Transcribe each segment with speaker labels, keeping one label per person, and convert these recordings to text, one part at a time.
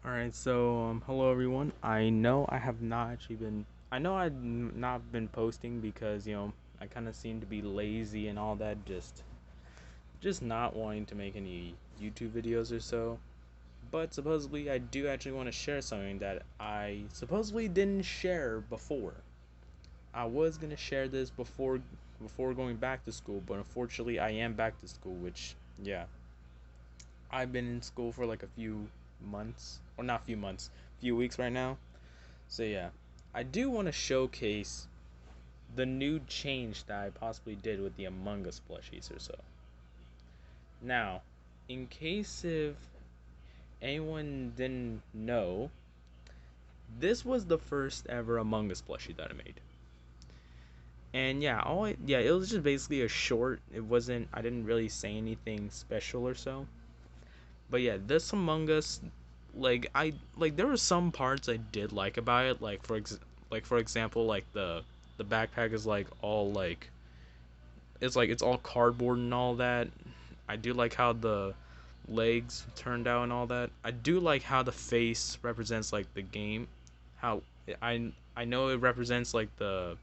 Speaker 1: Alright, so hello everyone. I know I've not been posting because, I kind of seem to be lazy and all that, just not wanting to make any YouTube videos or so. But supposedly I do actually want to share something that I supposedly didn't share before. I was going to share this before going back to school, but unfortunately I am back to school, which yeah, I've been in school for like a few months, or not few months, few weeks right now. So yeah, I do want to showcase the new change that I possibly did with the Among Us plushies or so. Now, in case if anyone didn't know, this was the first ever Among Us plushie that I made. And yeah, it was just basically a short. I didn't really say anything special or so. But yeah, this Among Us, there were some parts I did like about it. Like for example, like the backpack is like all like it's all cardboard and all that. I do like how the legs turned out and all that. I do like how the face represents like the game. How I know it represents like the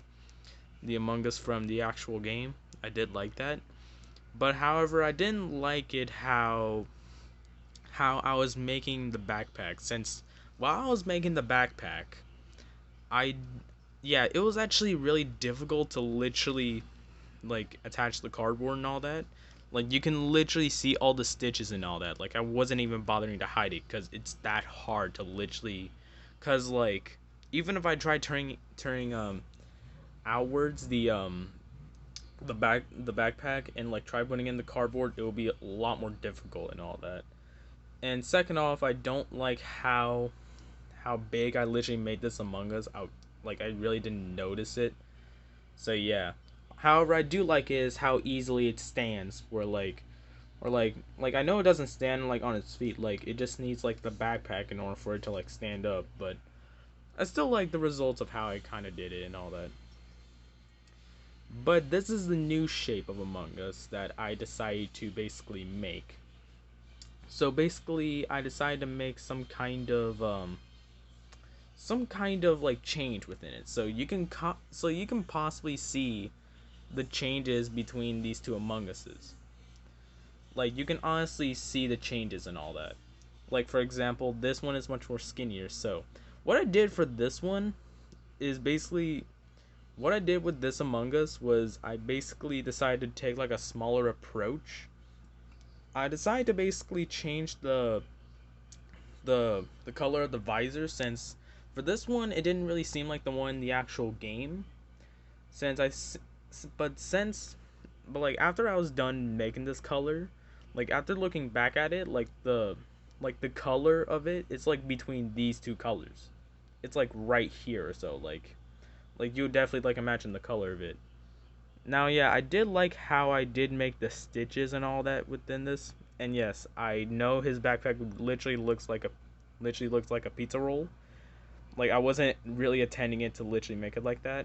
Speaker 1: Among Us from the actual game. I did like that. But however, I didn't like it how I was making the backpack, since while I was making the backpack, I it was actually really difficult to literally like attach the cardboard and all that. Like you can literally see all the stitches and all that. Like I wasn't even bothering to hide it because it's that hard to literally, cause like even if I tried turning outwards the backpack and like try putting in the cardboard, it will be a lot more difficult and all that. And second off, I don't like how big I literally made this Among Us. I really didn't notice it. So yeah. However, I do like is how easily it stands. Or I know it doesn't stand like on its feet. Like it just needs like the backpack in order for it to like stand up. But I still like the results of how I kind of did it and all that. But this is the new shape of Among Us that I decided to basically make. So basically, I decided to make some kind of like change within it, so you can possibly see the changes between these two Among Uses. Like you can honestly see the changes and all that. Like for example, this one is much more skinnier. So what I did for this one is basically what I did with this Among Us was I basically decided to take like a smaller approach. I decided to basically change the color of the visor, since for this one it didn't really seem like the one in the actual game. Since I but since but like after I was done making this color, like after looking back at it, like the color of it, it's like between these two colors. It's like right here, so like you would definitely like imagine the color of it. Now yeah, I did like how I did make the stitches and all that within this. And yes, I know his backpack literally looks like a pizza roll. Like I wasn't really intending it to literally make it like that.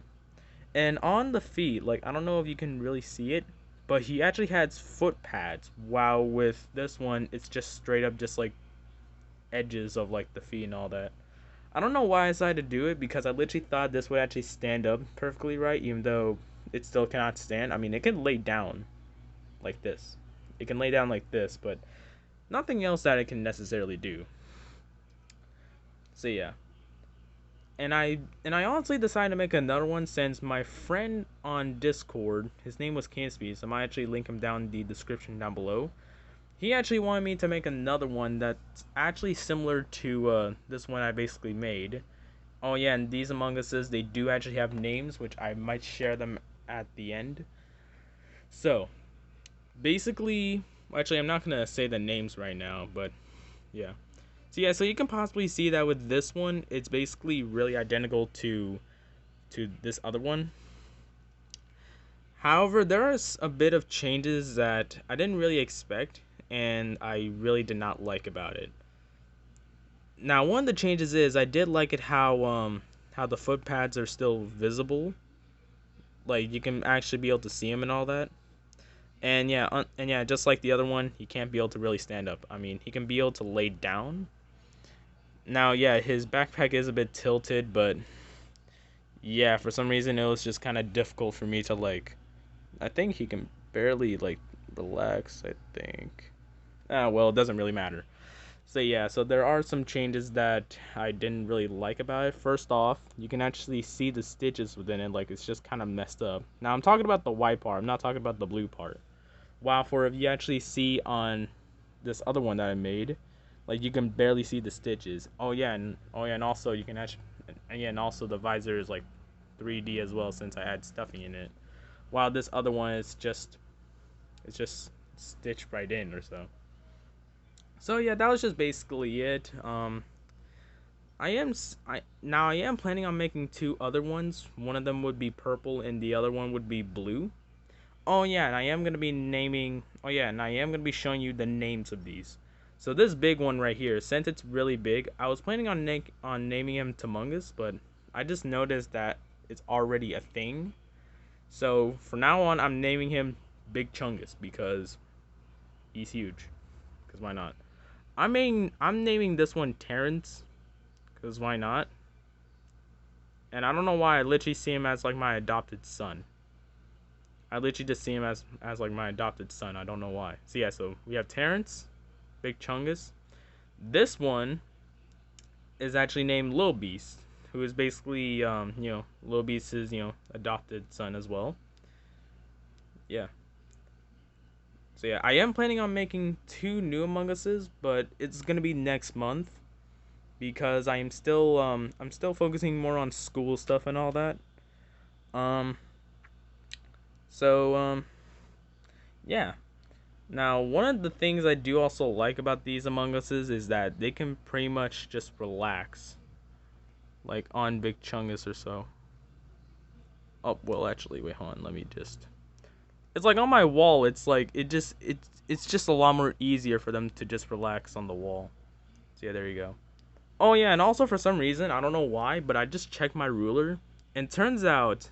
Speaker 1: And on the feet, like I don't know if you can really see it, but he actually has foot pads. While with this one, it's just straight up just like edges of like the feet and all that. I don't know why I decided to do it, because I literally thought this would actually stand up perfectly right, even though it still cannot stand. I mean, it can lay down like this. It can lay down like this, but nothing else that it can necessarily do. So yeah. And I honestly decided to make another one, since my friend on Discord, his name was Canspeed, so I might actually link him down in the description down below. He actually wanted me to make another one that's actually similar to this one I basically made. Oh yeah, and these Among Uses, they do actually have names, which I might share them at the end. So basically, actually I'm not gonna say the names right now, but yeah. So yeah, so you can possibly see that with this one, it's basically really identical to this other one. However, there are a bit of changes that I didn't really expect, and I really did not like about it. Now, one of the changes is I did like it how the foot pads are still visible, like you can actually be able to see them and all that. And yeah, just like the other one, he can't be able to really stand up. I mean, he can be able to lay down, Now, yeah, his backpack is a bit tilted, but yeah, for some reason it was just kind of difficult for me to like. I think he can barely like relax. I think. Ah, well, it doesn't really matter. So yeah, so there are some changes that I didn't really like about it. First off, you can actually see the stitches within it, like it's just kind of messed up. Now I'm talking about the white part. I'm not talking about the blue part. While for if you actually see on this other one that I made, like you can barely see the stitches. And also you can actually, and yeah, and also the visor is like 3D as well since I had stuffing in it. While this other one is just stitched right in or so. So yeah, that was just basically it. I am planning on making two other ones. One of them would be purple and the other one would be blue. Oh yeah, and I am gonna be naming. Oh yeah, and I am gonna be showing you the names of these. So this big one right here, since it's really big, I was planning on naming him Chungus, but I just noticed that it's already a thing. So from now on, I'm naming him Big Chungus because he's huge. Because why not? I'm naming this one Terence because why not? And I don't know why I literally see him as like my adopted son. I literally just see him as like my adopted son. I don't know why. So yeah, so we have Terence, Big Chungus. This one is actually named Lil Beast, who is basically Lil Beast's adopted son as well. Yeah. So yeah, I am planning on making two new Among Us's, but it's gonna be next month because I'm still focusing more on school stuff and all that. Um so yeah. Now, one of the things I do also like about these Among Us's is that they can pretty much just relax, like on Big Chungus or so. Oh, well, actually, wait, hold on, let me just. It's like on my wall. It's like it's just a lot more easier for them to just relax on the wall. So yeah, there you go. Oh yeah, and also for some reason I don't know why, but I just checked my ruler, and turns out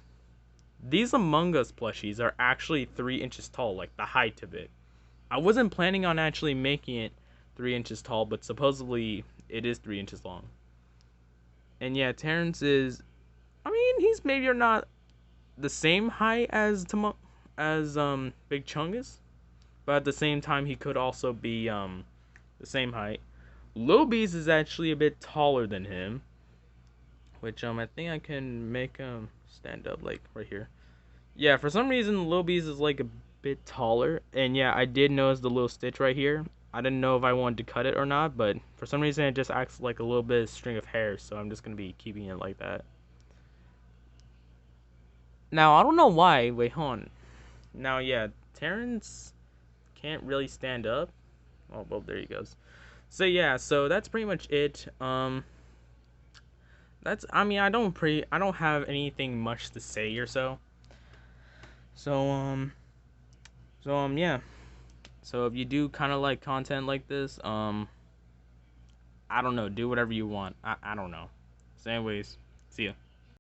Speaker 1: these Among Us plushies are actually 3 inches tall, like the height of it. I wasn't planning on actually making it 3 inches tall, but supposedly it is 3 inches long. And yeah, Terrence is. I mean, he's maybe not the same height as Big Chungus, but at the same time he could also be the same height. Lil Beast is actually a bit taller than him, which I think I can make him stand up like right here. Yeah, for some reason Lil Beast is like a bit taller, and yeah, I did notice the little stitch right here. I didn't know if I wanted to cut it or not, but for some reason it just acts like a little bit of string of hair, so I'm just gonna be keeping it like that. Now I don't know why. Wait, hold on. Now yeah, Terrence can't really stand up. Oh well, there he goes. So yeah, so that's pretty much it. That's I don't have anything much to say or so. So yeah. So if you do kind of like content like this, I don't know, do whatever you want. I don't know. So anyways, see ya.